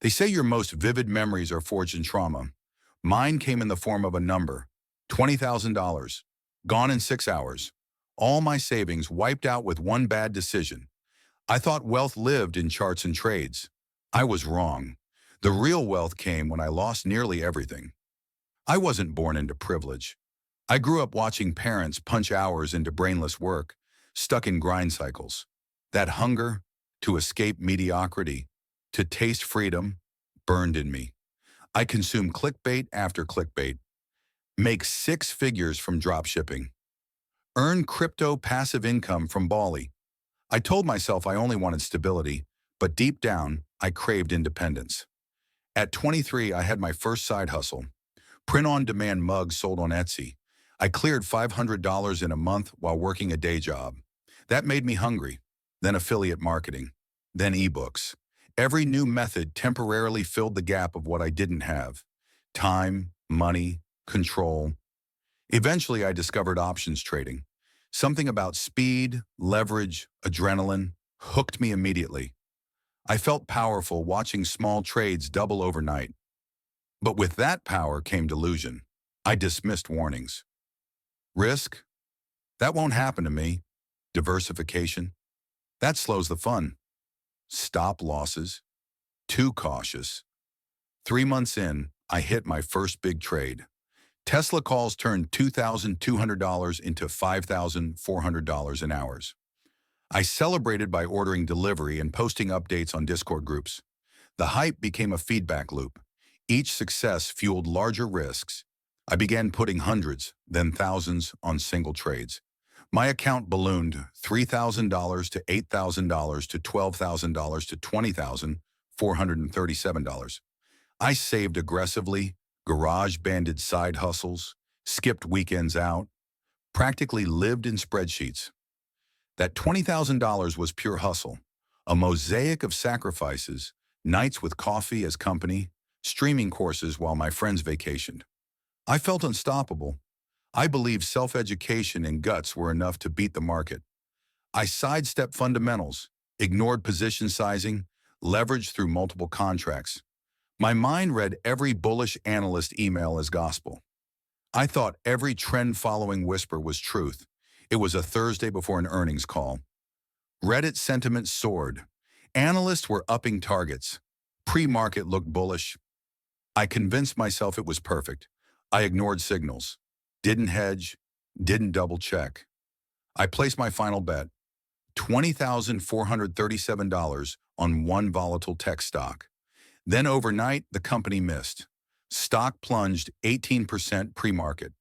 They say your most vivid memories are forged in trauma. Mine came in the form of a number, $20,000, gone in 6 hours. All my savings wiped out with one bad decision. I thought wealth lived in charts and trades. I was wrong. The real wealth came when I lost nearly everything. I wasn't born into privilege. I grew up watching parents punch hours into brainless work, stuck in grind cycles. That hunger to escape mediocrity, to taste freedom, burned in me. I consume clickbait after clickbait, make six figures from dropshipping, earn crypto passive income from Bali. I told myself I only wanted stability, but deep down, I craved independence. At 23, I had my first side hustle, print-on-demand mugs sold on Etsy. I cleared $500 in a month while working a day job. That made me hungry. Then affiliate marketing, then ebooks. Every new method temporarily filled the gap of what I didn't have: time, money, control. Eventually, I discovered options trading. Something about speed, leverage, adrenaline hooked me immediately. I felt powerful watching small trades double overnight. But with that power came delusion. I dismissed warnings. Risk? That won't happen to me. Diversification? That slows the fun. Stop losses? Too cautious. 3 months in, I hit my first big trade. Tesla calls turned $2,200 into $5,400 in hours. I celebrated by ordering delivery and posting updates on Discord groups. The hype became a feedback loop. Each success fueled larger risks. I began putting hundreds, then thousands, on single trades. My account ballooned $3,000 to $8,000 to $12,000 to $20,437. I saved aggressively, garage-banded side hustles, skipped weekends out, practically lived in spreadsheets. That $20,000 was pure hustle, a mosaic of sacrifices, nights with coffee as company, streaming courses while my friends vacationed. I felt unstoppable. I believed self-education and guts were enough to beat the market. I sidestepped fundamentals, ignored position sizing, leveraged through multiple contracts. My mind read every bullish analyst email as gospel. I thought every trend-following whisper was truth. It was a Thursday before an earnings call. Reddit sentiment soared. Analysts were upping targets. Pre-market looked bullish. I convinced myself it was perfect. I ignored signals, didn't hedge, didn't double-check. I placed my final bet, $20,437 on one volatile tech stock. Then overnight, the company missed. Stock plunged 18% pre-market.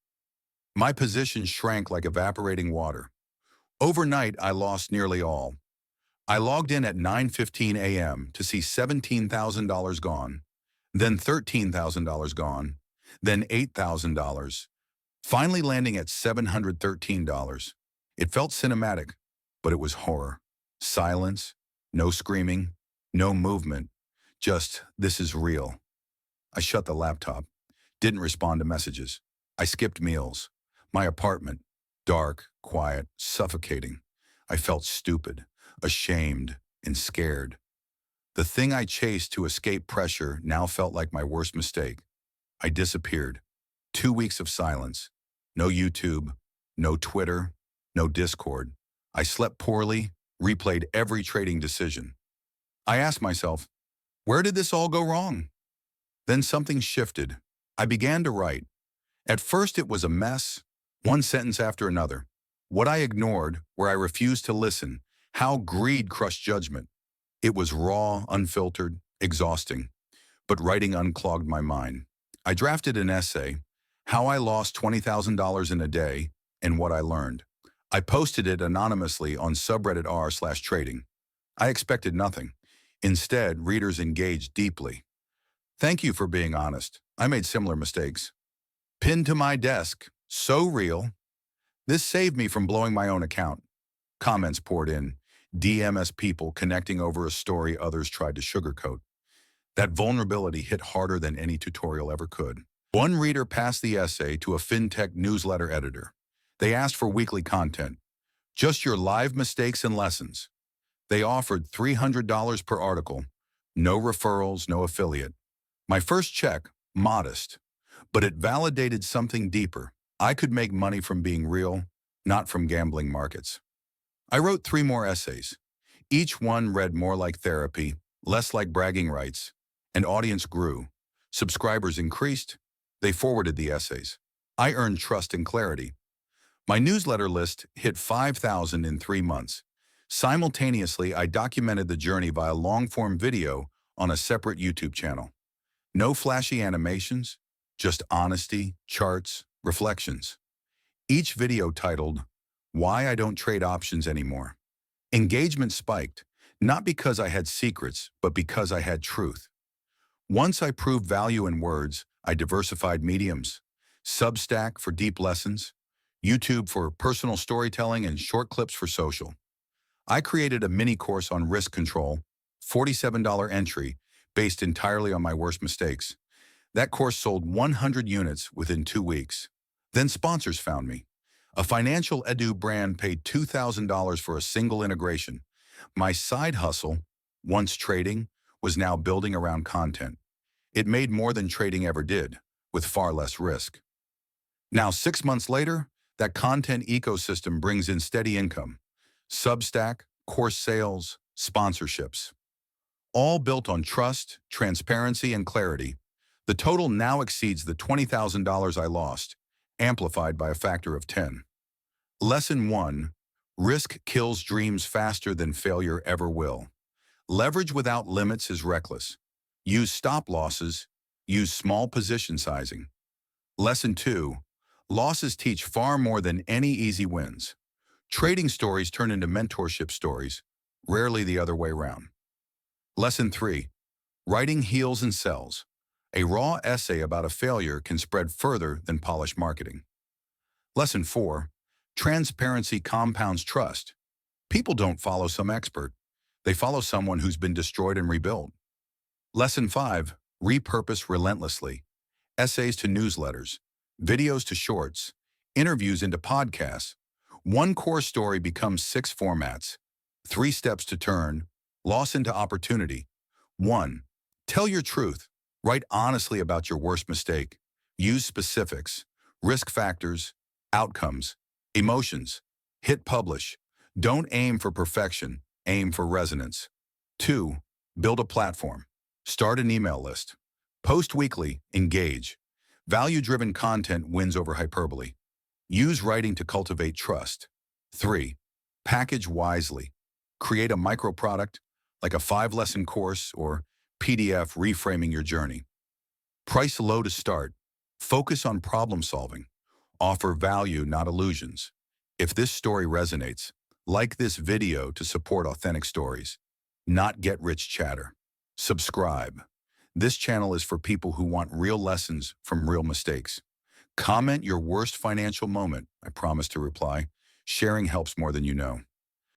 My position shrank like evaporating water. Overnight, I lost nearly all. I logged in at 9:15 a.m. to see $17,000 gone, then $13,000 gone, then $8,000, finally landing at $713. It felt cinematic, but it was horror. Silence, no screaming, no movement, just, this is real. I shut the laptop, didn't respond to messages. I skipped meals. My apartment, dark, quiet, suffocating. I felt stupid, ashamed, and scared. The thing I chased to escape pressure now felt like my worst mistake. I disappeared. 2 weeks of silence. No YouTube, no Twitter, no Discord. I slept poorly, replayed every trading decision. I asked myself, where did this all go wrong? Then something shifted. I began to write. At first it was a mess, one sentence after another. What I ignored, where I refused to listen, how greed crushed judgment. It was raw, unfiltered, exhausting. But writing unclogged my mind. I drafted an essay, How I Lost $20,000 in a Day and What I Learned. I posted it anonymously on subreddit r/trading. I expected nothing. Instead, readers engaged deeply. Thank you for being honest. I made similar mistakes. Pinned to my desk, so real. This saved me from blowing my own account. Comments poured in, DMs people connecting over a story others tried to sugarcoat. That vulnerability hit harder than any tutorial ever could. One reader passed the essay to a fintech newsletter editor. They asked for weekly content, just your live mistakes and lessons. They offered $300 per article, No referrals, no affiliate. My first check, modest, but it validated something deeper. I could make money from being real, not from gambling markets. I wrote 3 more essays. Each one read more like therapy, less like bragging rights. An audience grew. Subscribers increased. They forwarded the essays. I earned trust and clarity. My newsletter list hit 5,000 in 3 months. Simultaneously, I documented the journey via long-form video on a separate YouTube channel. No flashy animations, just honesty, charts, reflections. Each video titled, "Why I Don't Trade Options Anymore." Engagement spiked, not because I had secrets, but because I had truth. Once I proved value in words, I diversified mediums. Substack for deep lessons, YouTube for personal storytelling, and short clips for social. I created a mini course on risk control, $47 entry, based entirely on my worst mistakes. That course sold 100 units within 2 weeks. Then sponsors found me. A financial edu brand paid $2,000 for a single integration. My side hustle, once trading, was now building around content. It made more than trading ever did, with far less risk. Now, 6 months later, that content ecosystem brings in steady income. Substack, course sales, sponsorships. All built on trust, transparency, and clarity. The total now exceeds the $20,000 I lost, amplified by a factor of 10. Lesson 1. Risk kills dreams faster than failure ever will. Leverage without limits is reckless. Use stop losses. Use small position sizing. Lesson 2. Losses teach far more than any easy wins. Trading stories turn into mentorship stories, rarely the other way around. Lesson 3. Writing heals and sells. A raw essay about a failure can spread further than polished marketing. Lesson 4. Transparency compounds trust. People don't follow some expert. They follow someone who's been destroyed and rebuilt. Lesson 5. Repurpose relentlessly. Essays to newsletters, videos to shorts, interviews into podcasts. One core story becomes 6 formats. 3 steps to turn, loss into opportunity. 1. Tell your truth. Write honestly about your worst mistake. Use specifics, risk factors, outcomes, emotions. Hit publish. Don't aim for perfection, aim for resonance. 2. Build a platform. Start an email list. Post weekly, engage. Value-driven content wins over hyperbole. Use writing to cultivate trust. 3. Package wisely. Create a micro-product, like a 5-lesson course or PDF reframing your journey. Price low to start. Focus on problem solving. Offer value, not illusions. If this story resonates, like this video to support authentic stories, not get-rich chatter. Subscribe. This channel is for people who want real lessons from real mistakes. Comment your worst financial moment. I promise to reply. Sharing helps more than you know.